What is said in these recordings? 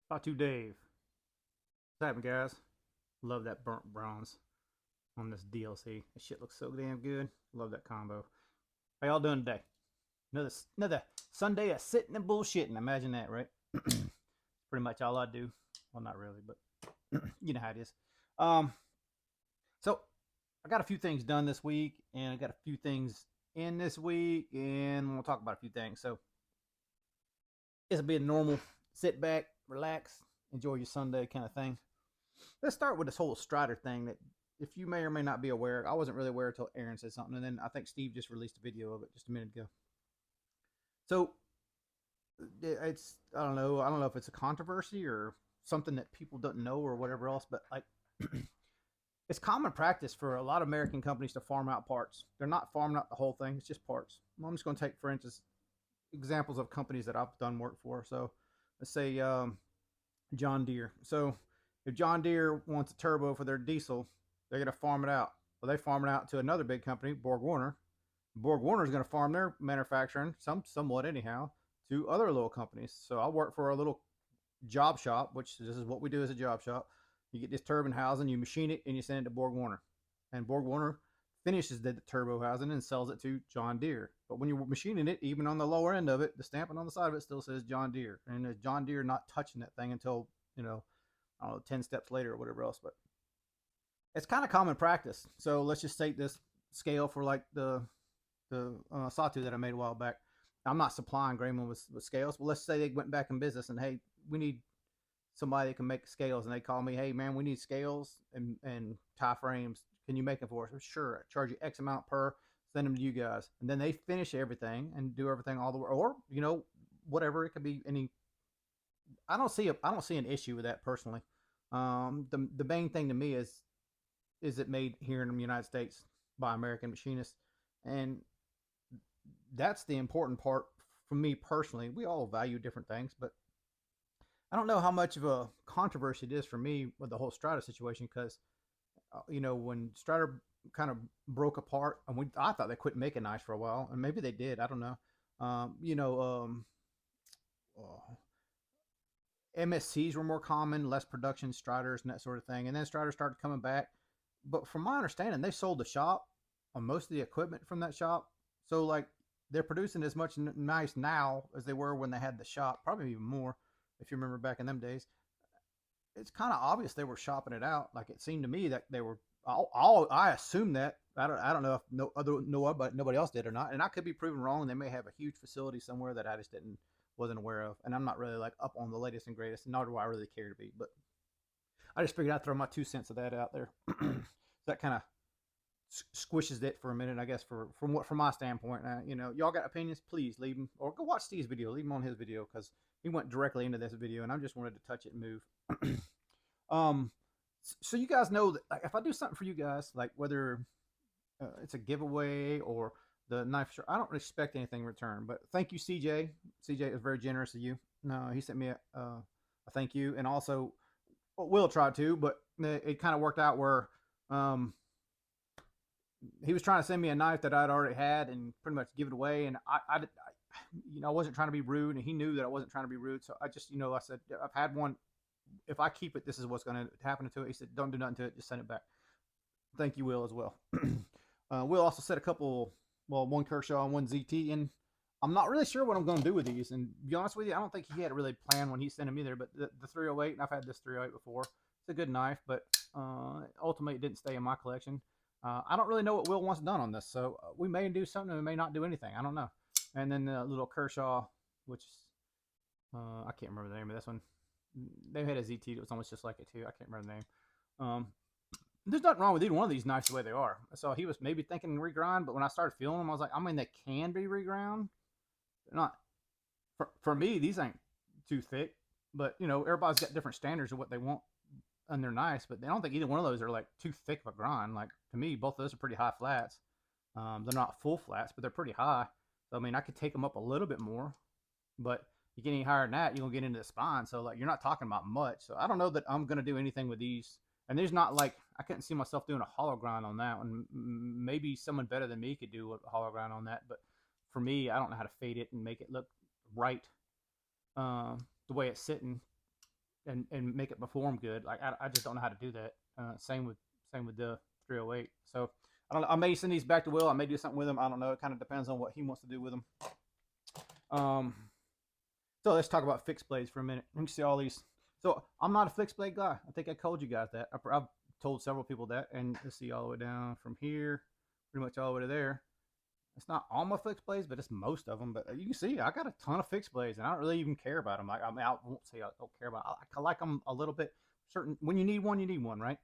Talk to Dave. What's happening, guys? Love that burnt bronze on this DLC. That shit looks so damn good. Love that combo. How y'all doing today? Another Sunday of sitting and bullshitting. Imagine that, right? Pretty much all I do. Well, not really, but you know how it is. Um, so I got a few things done this week, and I got a few things in this week, and we'll talk about a few things. So it's a bit normal. Sit back, relax, enjoy your Sunday kind of thing. Let's start with this whole Strider thing that, if you may or may not be aware, I wasn't really aware until Aaron said something, and then I think Steve just released a video of it just a minute ago. So I don't know if it's a controversy or something that people don't know or whatever else, but like it's common practice for a lot of American companies to farm out parts. They're not farming out the whole thing; it's just parts. Well, I'm just going to take, for instance, examples of companies that I've done work for. So let's say John Deere. So if John Deere wants a turbo for their diesel, they're going to farm it out. Well, they farm it out to another big company, Borg Warner. Borg Warner is going to farm their manufacturing, somewhat anyhow, to other little companies. So I work for a little job shop, which this is what we do as a job shop. You get this turbine housing, you machine it, and you send it to Borg Warner. And Borg Warner finishes the turbo housing and sells it to John Deere. But when you're machining it, even on the lower end of it, the stamping on the side of it still says John Deere. And there's John Deere not touching that thing until, I don't know, 10 steps later or whatever else. But it's kind of common practice. So let's just take this scale for like the sawtooth that I made a while back. I'm not supplying Grayman with scales, but let's say they went back in business and, hey, we need somebody that can make scales, and they call me, hey man, we need scales and tie frames. Can you make them for us? Sure, I charge you X amount per. Send them to you guys, and then they finish everything and do everything all the way, or whatever it could be. Any, I don't see an issue with that personally. The main thing to me is it made here in the United States by American machinists, and that's the important part for me personally. We all value different things, but I don't know how much of a controversy it is for me with the whole Strata situation because, when Strider kind of broke apart, and I thought they quit making knives for a while, and maybe they did. I don't know. Um, you know, um, uh, MSCs were more common, less production Striders and that sort of thing, and then Strider started coming back. But from my understanding, they sold the shop on most of the equipment from that shop. So like they're producing as much nice now as they were when they had the shop, probably even more. If you remember back in them days, it's kind of obvious they were shopping it out. Like it seemed to me that they were. I assume that. I don't know if nobody else did or not, and I could be proven wrong. They may have a huge facility somewhere that I just wasn't aware of, and I'm not really like up on the latest and greatest, nor do I really care to be. But I just figured I'd throw my 2 cents of that out there. That kind of squishes it for a minute, I guess, from my standpoint. Y'all got opinions? Please leave them, or go watch Steve's video. Leave them on his video because he went directly into this video, and I just wanted to touch it and move. um, so you guys know that, like, if I do something for you guys, like whether it's a giveaway or the knife shirt, I don't expect anything in return. But thank you, CJ. CJ was very generous of you. No, he sent me a thank you, and also Will tried to, but it kind of worked out where um, he was trying to send me a knife that I'd already had and pretty much give it away. And I wasn't trying to be rude, and he knew that I wasn't trying to be rude. So I just, I said, I've had one. If I keep it, this is what's going to happen to it. He said, don't do nothing to it. Just send it back. Thank you, Will, as well. Will also said one Kershaw and one ZT, and I'm not really sure what I'm going to do with these. And to be honest with you, I don't think he had a really planned when he sent them either. But the 308, and I've had this 308 before. It's a good knife, but ultimately it didn't stay in my collection. I don't really know what Will wants done on this, so we may do something, we may not do anything. I don't know. And then the little Kershaw, which I can't remember the name of this one. They had a ZT that was almost just like it too. I can't remember the name. There's nothing wrong with either one of these knives the way they are. So he was maybe thinking regrind, but when I started feeling them, I was like, I mean, they can be reground. They're not. For me, these ain't too thick, but everybody's got different standards of what they want, and they're nice, but I don't think either one of those are like too thick of a grind. Like to me, both of those are pretty high flats. They're not full flats, but they're pretty high. So I mean, I could take them up a little bit more, but you get any higher than that, you're gonna get into the spine. So like, you're not talking about much. So I don't know that I'm gonna do anything with these. And there's not like, I couldn't see myself doing a hollow grind on that one. Maybe someone better than me could do a hollow grind on that, but for me, I don't know how to fade it and make it look right the way it's sitting. and make it perform good. Like I just don't know how to do that. Same with the 308. So I don't know. I may send these back to Will. I may do something with them. I don't know. It kind of depends on what he wants to do with them. Um, so let's talk about fixed blades for a minute. You can see all these. So I'm not a fixed blade guy. I think I told you guys that. I've told several people that. And let's see all the way down from here, pretty much all the way to there. It's not all my fixed blades, but it's most of them. But you can see I got a ton of fixed blades, and I don't really even care about them. Like, I mean, I won't say I don't care about them. I like them a little bit. Certain when you need one, right?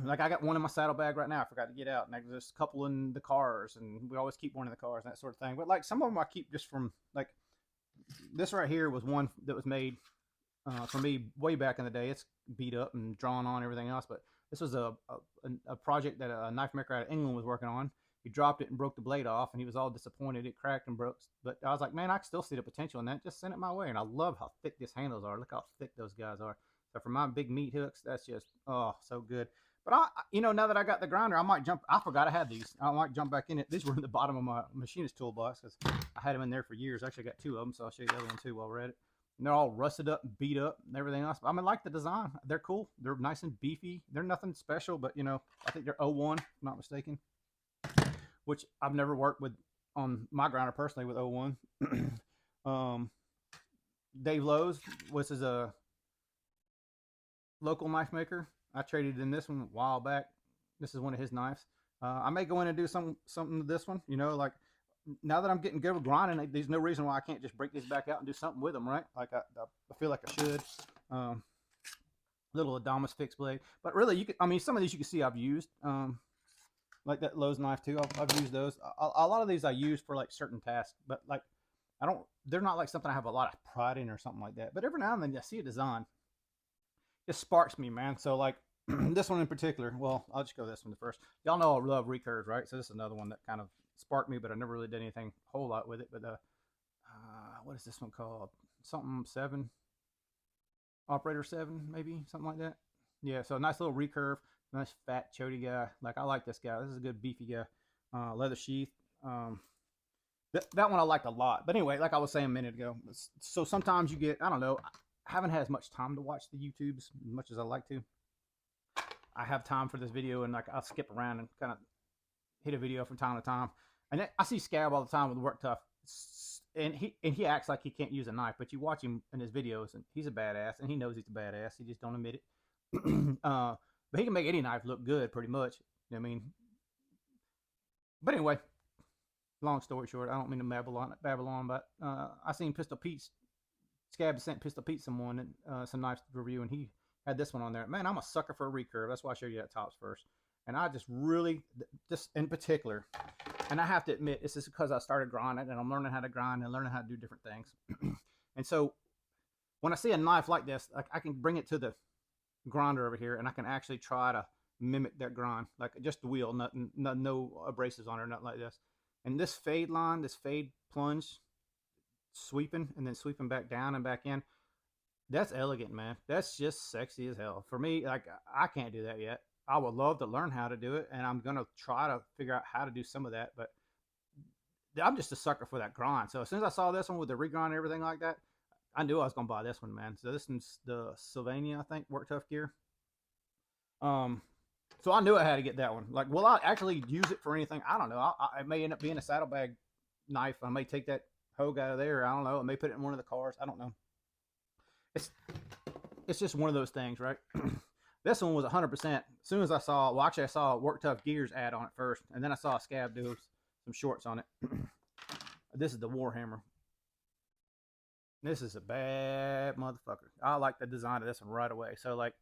Like I got one in my saddlebag right now. I forgot to get out, and there's a couple in the cars, and we always keep one in the cars and that sort of thing. But like some of them I keep just from like this right here was one that was made for me way back in the day. It's beat up and drawn on, everything else, but this was a project that a knife maker out of England was working on. He dropped it and broke the blade off, and he was all disappointed. It cracked and broke, but I was like, man, I can still see the potential in that. Just send it my way. And I love how thick these handles are. Look how thick those guys are. So for my big meat hooks, that's just so good. But now that I got the grinder, I might jump. I forgot I had these. I might jump back in it. These were in the bottom of my machinist toolbox because I had them in there for years. Actually, I got two of them, so I'll show you the other one too while we're at it. And they're all rusted up and beat up and everything else. But I mean, like the design. They're cool. They're nice and beefy. They're nothing special, but I think they're 01, if I'm not mistaken. Which I've never worked with on my grinder personally with 01. Dave Lowe's, which is a local knife maker. I traded in this one a while back. This is one of his knives. I may go in and do something to this one. Like now that I'm getting good with grinding, there's no reason why I can't just break these back out and do something with them, right? Like I feel like I should. Little Adamas fixed blade, but really some of these you can see I've used. Like that Lowe's knife too. I've used those. A lot of these I use for like certain tasks, but like they're not like something I have a lot of pride in or something like that. But every now and then I see a design. It sparks me, man. So like this one in particular, well, I'll just go this one first. Y'all know I love recurves, right? So this is another one that kind of sparked me, but I never really did anything a whole lot with it. But what is this one called? Something 7, operator 7, maybe something like that. Yeah, so a nice little recurve, nice fat chody guy. Like I like this guy. This is a good beefy guy. Leather sheath. That one I liked a lot. But anyway, like I was saying a minute ago, so sometimes you get, I don't know, I haven't had as much time to watch the YouTubes as much as I like to. I have time for this video, and like I'll skip around and kind of hit a video from time to time. And I see Scab all the time with Work Tough, and he acts like he can't use a knife, but you watch him in his videos, and he's a badass, and he knows he's a badass. He just don't admit it. But he can make any knife look good, pretty much. I mean, but anyway, long story short, I don't mean to Babylon, but I seen Pistol Pete's Scab sent Pistol Pete some knives to review, and he had this one on there. Man, I'm a sucker for a recurve. That's why I showed you that tops first. And I just really, just in particular, and I have to admit, this is because I started grinding, and I'm learning how to grind and learning how to do different things. And so when I see a knife like this, like I can bring it to the grinder over here, and I can actually try to mimic that grind, like just the wheel, no abrasives on it or nothing like this. And this fade line, this fade plunge, sweeping and then sweeping back down and back in, that's elegant, man. That's just sexy as hell. For me, like I can't do that yet. I would love to learn how to do it, and I'm gonna try to figure out how to do some of that, but I'm just a sucker for that grind. So as soon as I saw this one with the regrind and everything like that, I knew I was gonna buy this one, man. So this one's the Sylvania, I think, Work Tough gear. So I knew I had to get that one. Like, will I actually use it for anything? I don't know. I may end up being a saddlebag knife. I may take that Hogue out of there. I don't know. I may put it in one of the cars. I don't know. It's just one of those things, right? This one was 100%. As soon as I saw, well, actually I saw a Work Tough Gears ad on it first, and then I saw a Scab do some shorts on it. This is the Warhammer. This is a bad motherfucker. I like the design of this one right away. So like,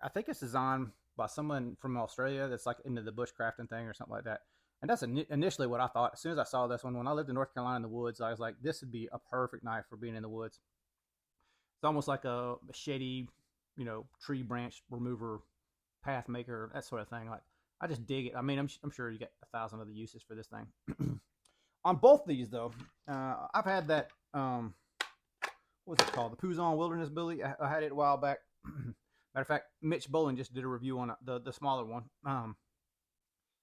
I think it's designed by someone from Australia that's like into the bushcrafting thing or something like that. And that's initially what I thought. As soon as I saw this one, when I lived in North Carolina in the woods, I was like, this would be a perfect knife for being in the woods. It's almost like a machete, tree branch remover, path maker, that sort of thing. Like, I just dig it. I mean, I'm sure you get 1,000 other uses for this thing. On both these, though, I've had that, what's it called? The Puzon Wilderness Billy. I had it a while back. Matter of fact, Mitch Bolin just did a review on the smaller one.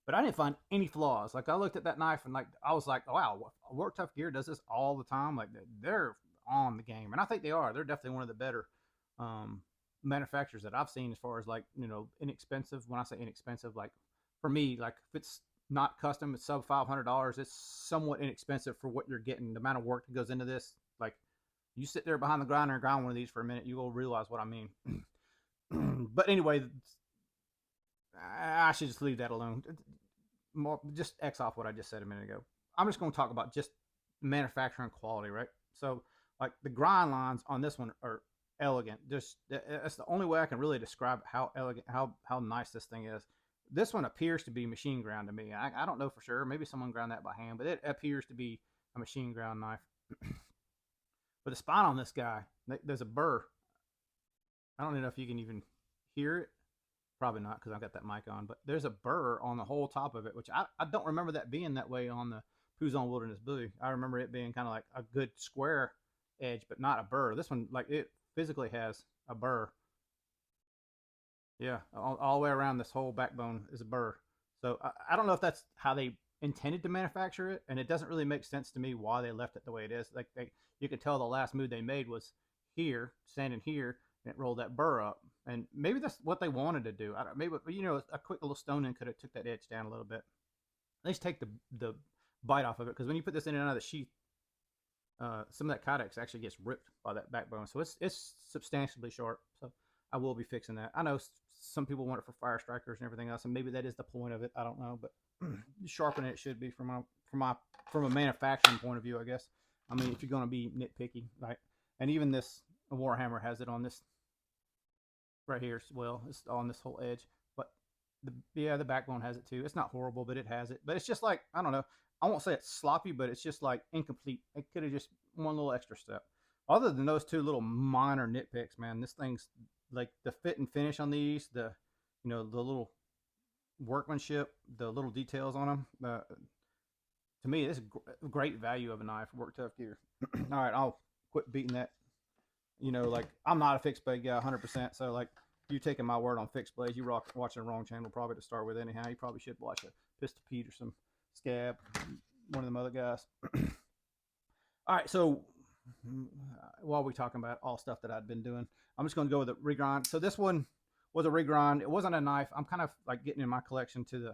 But I didn't find any flaws. Like, I looked at that knife and like I was like, oh, wow, Work Tough Gear does this all the time. Like, they're on the game, and I think they are. They're definitely one of the better um, manufacturers that I've seen as far as like inexpensive. When I say inexpensive, like for me, like if it's not custom, it's sub $500. It's somewhat inexpensive for what you're getting. The amount of work that goes into this, like you sit there behind the grinder and grind one of these for a minute, you will realize what I mean. But anyway, I should just leave that alone. Just X off what I just said a minute ago. I'm just going to talk about just manufacturing quality, right? So, like the grind lines on this one are elegant. Just that's the only way I can really describe how elegant, how nice this thing is. This one appears to be machine ground to me. I don't know for sure. Maybe someone ground that by hand, but it appears to be a machine ground knife. But the spine on this guy, there's a burr. I don't know if you can even hear it. Probably not because I've got that mic on, but there's a burr on the whole top of it, which I don't remember that being that way on the T1000 Wilderness Blue. I remember it being kind of like a good square edge, but not a burr. This one, like it physically has a burr. Yeah, all the way around this whole backbone is a burr. So I don't know if that's how they intended to manufacture it, and it doesn't really make sense to me why they left it the way it is. Like you can tell the last move they made was here, standing here, and it rolled that burr up. And maybe that's what they wanted to do. Maybe a quick little stone in could have took that edge down a little bit. At least take the bite off of it, because when you put this in and out of the sheath, some of that kydex actually gets ripped by that backbone. So it's substantially sharp. So I will be fixing that. I know some people want it for fire strikers and everything else, and maybe that is the point of it. I don't know, but sharpening it should be from a manufacturing point of view, I guess. I mean, if you're going to be nitpicky, right? And even this Warhammer has it on this right here as well. It's on this whole edge, but the backbone has it too. It's not horrible, but it has it. But it's just like, I don't know. I won't say it's sloppy, but it's just like incomplete. It could have just one little extra step. Other than those two little minor nitpicks, man, this thing's like the fit and finish on these, the little workmanship, the little details on them. To me, this is great value of a knife. Work tough gear. All right, I'll quit beating that. Like I'm not a fixed blade guy 100%. So like you taking my word on fixed blades, you watching the wrong channel probably to start with anyhow. You probably should watch a Pistol Pete or some Scab, one of them other guys. All right, so while we're talking about all stuff that I'd been doing, I'm just going to go with a regrind. So this one was a regrind. It wasn't a knife. I'm kind of like getting in my collection to the,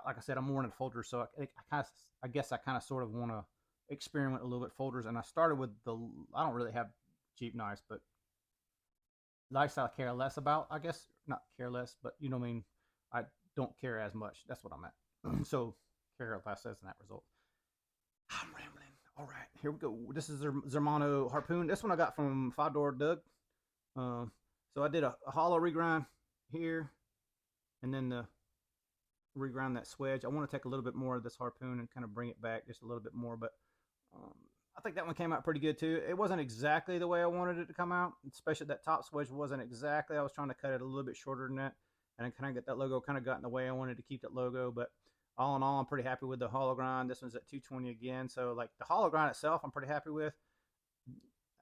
like I said, I'm more into folders. So I guess I kind of sort of want to experiment a little bit folders. And I started with I don't really have cheap knives, but lifestyle I care less about, I guess. Not care less, but you know what I mean? I don't care as much. That's what I'm at. So care less as in that result. I'm rambling. All right, here we go. This is Zermano harpoon. This one I got from Five Door Doug. So I did a hollow regrind here, and then the regrind that swedge. I want to take a little bit more of this harpoon and kind of bring it back just a little bit more, but I think that one came out pretty good too. It wasn't exactly the way I wanted it to come out, especially that top swedge wasn't exactly. I was trying to cut it a little bit shorter than that, and I kind of get that logo kind of got in the way. I wanted to keep that logo, but all in all, I'm pretty happy with the hollow grind. This one's at 220 again. So like the hollow grind itself, I'm pretty happy with.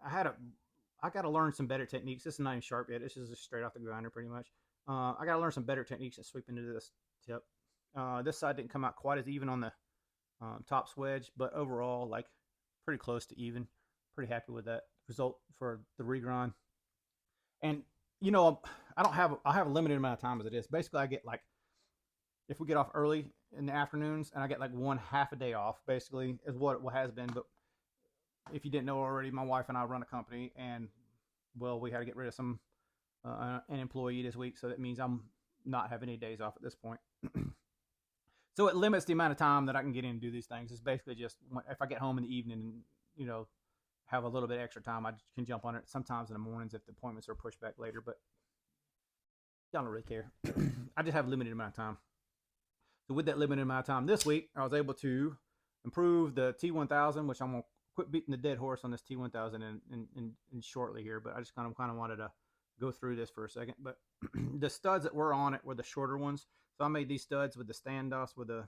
I got to learn some better techniques. This is not even sharp yet. This is just straight off the grinder pretty much. I got to learn some better techniques and sweep into this tip. This side didn't come out quite as even on the top swedge, but overall, like pretty close to even. Pretty happy with that result for the regrind. And I have a limited amount of time as it is. Basically, I get like, if we get off early in the afternoons, and I get like one half a day off, basically, is what has been. But if you didn't know already, my wife and I run a company, and well, we had to get rid of an employee this week, so that means I'm not having any days off at this point. So it limits the amount of time that I can get in and do these things. It's basically just if I get home in the evening and have a little bit extra time, I can jump on it sometimes in the mornings if the appointments are pushed back later. But I don't really care. I just have a limited amount of time. So with that limited amount of time this week, I was able to improve the T1000, which I'm going to quit beating the dead horse on this T1000 in shortly here, but I just kind of wanted to go through this for a second. But the studs that were on it were the shorter ones. So I made these studs with the standoffs with the,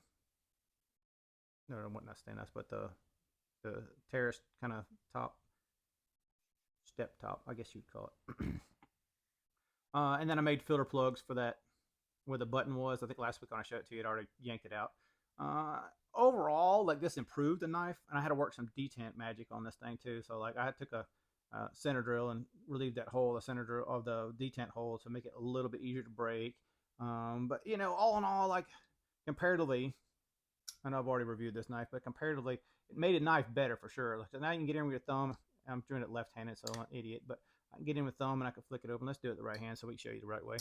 no, not standoffs, but the terrace kind of top, step top, I guess you'd call it. And then I made filter plugs for that, where the button was. I think last week when I showed it to you, it already yanked it out. Uh, Overall, like this improved the knife, and I had to work some detent magic on this thing too. So like I took a center drill and relieved that hole, the center drill of the detent hole, to make it a little bit easier to break. But you know, all in all, like comparatively, I know I've already reviewed this knife, but comparatively, it made a knife better for sure. Like, so now you can get in with your thumb. I'm doing it left-handed, so I'm an idiot, but I can get in with thumb and I can flick it open. Let's do it the right hand so we can show you the right way.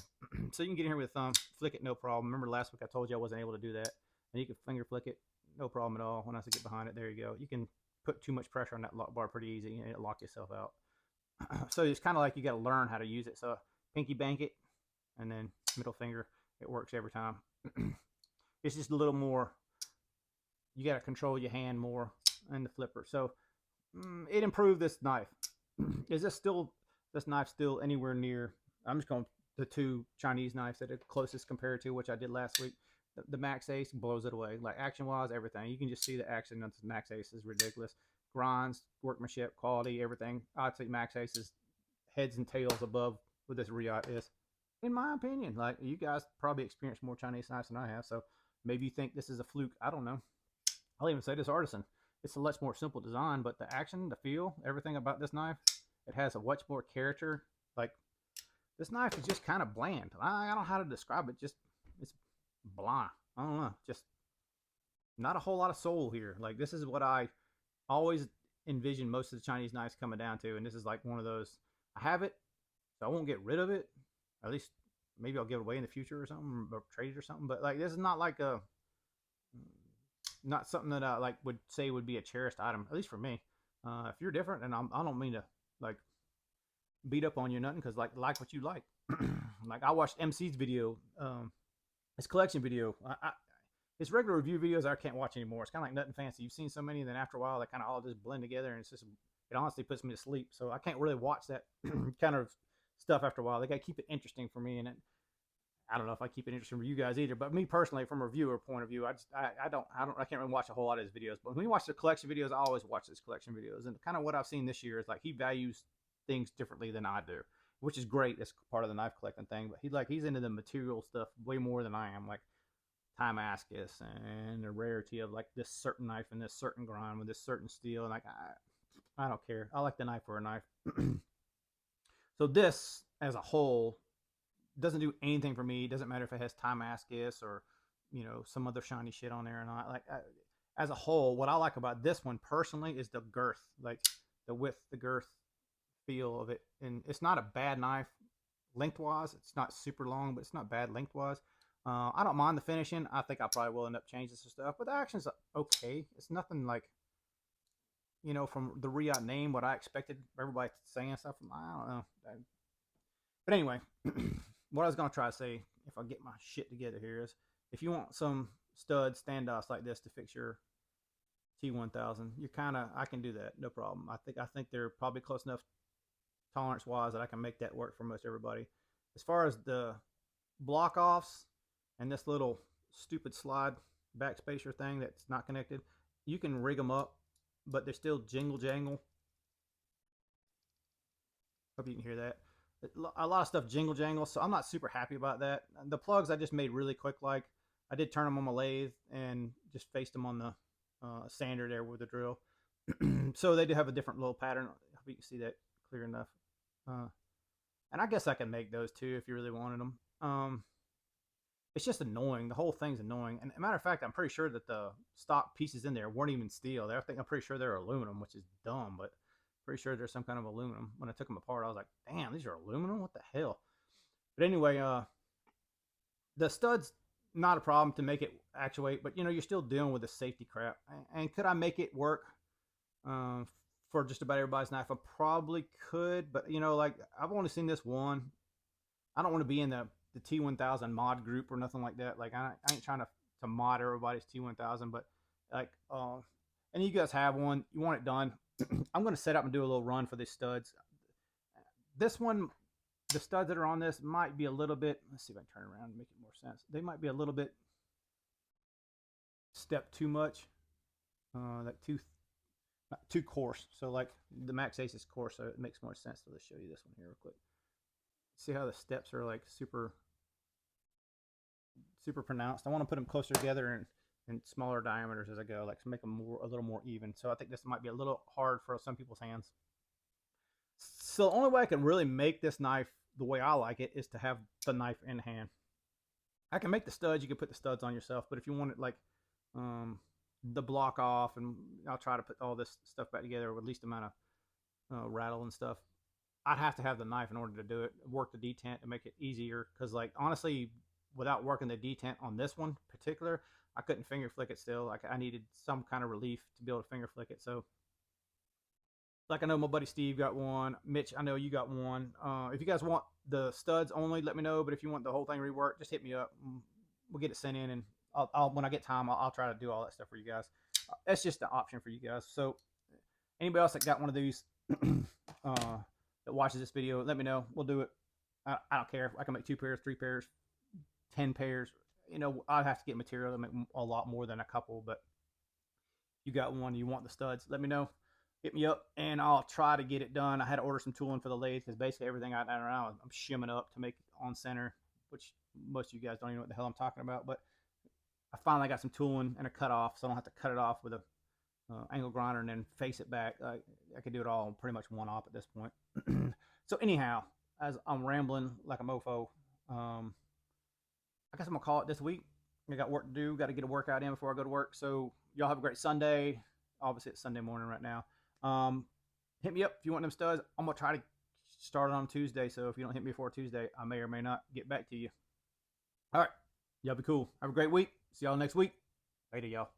So you can get in here with a thumb, flick it, no problem. Remember last week I told you I wasn't able to do that. And you can finger flick it, no problem at all. When I say get behind it, there you go. You can put too much pressure on that lock bar pretty easy and it lock yourself out. So it's kind of like you got to learn how to use it. So pinky bank it, and then middle finger. It works every time. It's just a little more. You got to control your hand more and the flipper. So it improved this knife. Is this knife still anywhere near? I'm just going the two Chinese knives that are closest compared to, which I did last week. The Max Ace blows it away. Like action wise, everything. You can just see the action of the Max Ace is ridiculous. Grinds, workmanship, quality, everything. I'd say Max Ace is heads and tails above what this Riot is, in my opinion. Like you guys probably experienced more Chinese knives than I have, so maybe you think this is a fluke. I don't know. I'll even say this artisan. It's a much more simple design, but the action, the feel, everything about this knife, it has a much more character. Like this knife is just kind of bland. I don't know how to describe it. Just it's blah. I don't know. Just not a whole lot of soul here. Like this is what I always envision most of the Chinese knives coming down to, and this is like one of those. I have it, so I won't get rid of it. At least maybe I'll give it away in the future or something, or trade it or something. But like this is not like a not something that I like would say would be a cherished item, at least for me. If you're different, and I don't mean to like beat up on you or nothing, because like what you like. Like I watched MC's video, his collection video. His regular review videos I can't watch anymore. It's kind of like nothing fancy. You've seen so many, and then after a while they kind of all just blend together, and it's just it honestly puts me to sleep. So I can't really watch that kind of stuff after a while. They got to keep it interesting for me, and I don't know if I keep it interesting for you guys either. But me personally, from a reviewer point of view, I can't really watch a whole lot of his videos. But when we watch the collection videos, I always watch his collection videos, and kind of what I've seen this year is like he values things differently than I do, which is great. That's part of the knife collecting thing. But he's into the material stuff way more than I am. Like Timascus and the rarity of like this certain knife and this certain grind with this certain steel. And like I don't care. I like the knife for a knife. So this as a whole doesn't do anything for me. It doesn't matter if it has Timascus or some other shiny shit on there or not. Like as a whole, what I like about this one personally is the girth, like the width, the girth feel of it. And it's not a bad knife lengthwise. It's not super long, but it's not bad lengthwise. I don't mind the finishing. I think I probably will end up changing some stuff, but the action's okay. It's nothing like, from the Riot name, what I expected everybody saying stuff from. I don't know. But anyway, what I was going to try to say, if I get my shit together here, is if you want some stud standoffs like this to fix your T1000, I can do that. No problem. I think they're probably close enough tolerance wise that I can make that work for most everybody. As far as the block offs, and this little stupid slide backspacer thing that's not connected, you can rig them up, but they're still jingle jangle. Hope you can hear that. A lot of stuff jingle jangle, so I'm not super happy about that. The plugs I just made really quick. Like I did turn them on my lathe and just faced them on the sander there with the drill. So they do have a different little pattern. I hope you can see that clear enough. And I guess I can make those too if you really wanted them. It's just annoying. The whole thing's annoying. And as a matter of fact, I'm pretty sure that the stock pieces in there weren't even steel. I'm pretty sure they're aluminum, which is dumb, but pretty sure there's some kind of aluminum. When I took them apart, I was like, damn, these are aluminum? What the hell? But anyway, the stud's not a problem to make it actuate, but you're still dealing with the safety crap. And could I make it work for just about everybody's knife? I probably could, but like I've only seen this one. I don't want to be in the T1000 mod group or nothing like that. Like I ain't trying to mod everybody's T1000, but like and you guys have one, you want it done. I'm going to set up and do a little run for these studs. This one, the studs that are on this might be a little bit, let's see if I can turn around and make it more sense. They might be a little bit step too much, like too coarse. So like the Max Ace is coarse, so it makes more sense. So let's show you this one here real quick. See how the steps are like super pronounced. I want to put them closer together and in smaller diameters as I go, like to make them a little more even. So I think this might be a little hard for some people's hands. So the only way I can really make this knife the way I like it is to have the knife in hand. I can make the studs. You can put the studs on yourself, but if you want it like the block off, and I'll try to put all this stuff back together with least amount of rattle and stuff, I'd have to have the knife in order to do it. Work the detent to make it easier, because like honestly, without working the detent on this one particular, I couldn't finger flick it still. Like I needed some kind of relief to be able to finger flick it. So like I know my buddy Steve got one. Mitch, I know you got one. If you guys want the studs only, let me know. But if you want the whole thing reworked, just hit me up. We'll get it sent in, and I'll when I get time, I'll try to do all that stuff for you guys. That's just an option for you guys. So anybody else that got one of these that watches this video, let me know. We'll do it. I don't care. I can make 2 pairs, 3 pairs, 10 pairs. You know, I'd have to get material to make a lot more than a couple. But you got one, you want the studs, let me know. Hit me up, and I'll try to get it done. I had to order some tooling for the lathe, because basically everything I got around, I'm shimming up to make it on center, which most of you guys don't even know what the hell I'm talking about. But I finally got some tooling and a cut off, so I don't have to cut it off with a angle grinder and then face it back. I could do it all pretty much one op at this point. So anyhow, as I'm rambling like a mofo, I guess I'm gonna call it this week. I got work to do. Got to get a workout in before I go to work. So y'all have a great Sunday. Obviously it's Sunday morning right now. Hit me up if you want them studs. I'm gonna try to start it on Tuesday. So if you don't hit me before Tuesday, I may or may not get back to you. All right, y'all be cool. Have a great week. See y'all next week. Later, y'all.